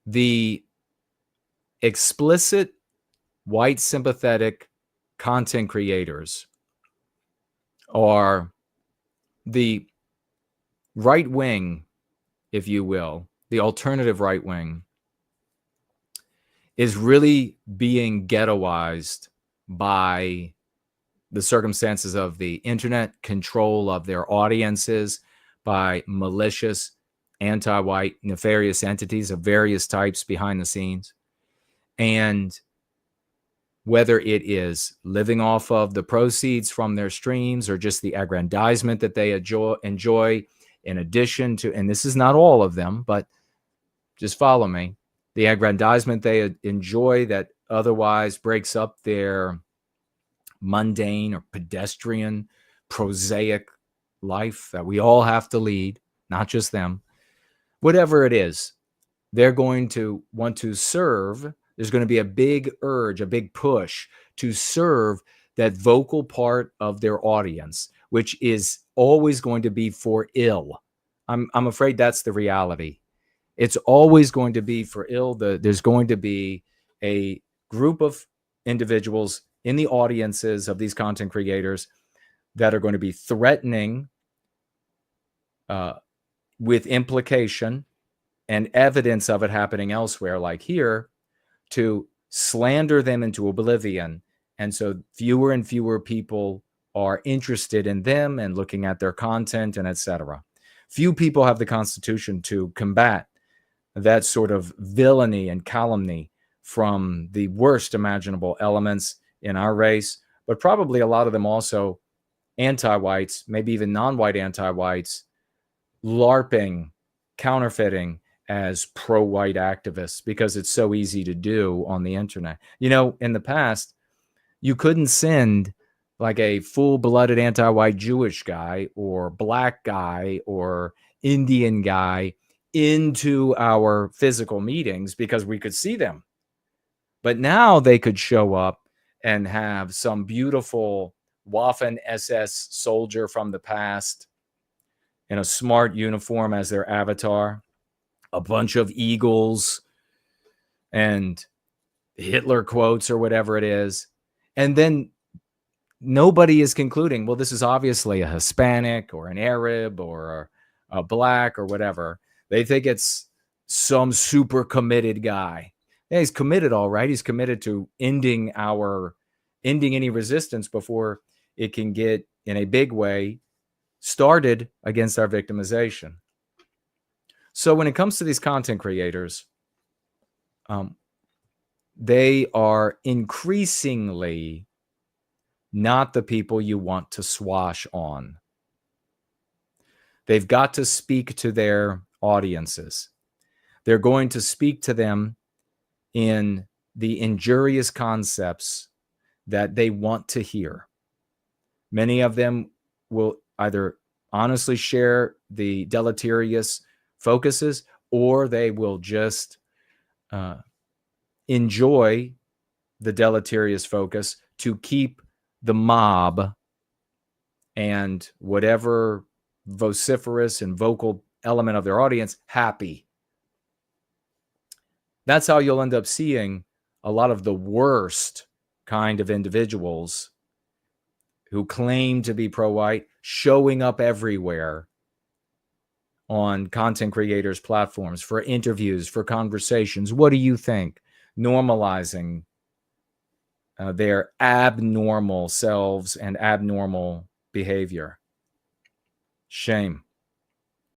the explicit white sympathetic content creators are the right wing, if you will, the alternative right wing, is really being ghettoized by the circumstances of the internet, control of their audiences by malicious, anti-white, nefarious entities of various types behind the scenes. And whether it is living off of the proceeds from their streams or just the aggrandizement that they enjoy in addition to, and this is not all of them, but just follow me, the aggrandizement they enjoy that otherwise breaks up their mundane or pedestrian, prosaic life that we all have to lead, not just them. Whatever it is, they're going to want to serve. There's going to be a big urge, a big push to serve that vocal part of their audience, which is always going to be for ill. I'm afraid that's the reality. It's always going to be for ill. There's going to be a group of individuals in the audiences of these content creators that are going to be threatening with implication and evidence of it happening elsewhere, like here, to slander them into oblivion. And so fewer and fewer people are interested in them and looking at their content and etc. Few people have the constitution to combat that sort of villainy and calumny from the worst imaginable elements in our race, but probably a lot of them also anti-whites, maybe even non-white anti-whites, LARPing, counterfeiting as pro-white activists because it's so easy to do on the internet. You know, in the past, you couldn't send like a full-blooded anti-white Jewish guy or black guy or Indian guy into our physical meetings because we could see them. But now they could show up and have some beautiful Waffen SS soldier from the past in a smart uniform as their avatar, a bunch of eagles and Hitler quotes or whatever it is. And then nobody is concluding, well, this is obviously a Hispanic or an Arab or a black or whatever. They think it's some super committed guy. Yeah, he's committed, all right. He's committed to ending any resistance before it can get in a big way started against our victimization. So when it comes to these content creators, they are increasingly not the people you want to swash on. They've got to speak to their audiences. They're going to speak to them in the injurious concepts that they want to hear. Many of them will either honestly share the deleterious focuses, or they will just enjoy the deleterious focus to keep the mob and whatever vociferous and vocal element of their audience happy. That's how you'll end up seeing a lot of the worst kind of individuals who claim to be pro-white showing up everywhere on content creators' platforms for interviews, for conversations. What do you think? Normalizing their abnormal selves and abnormal behavior. Shame.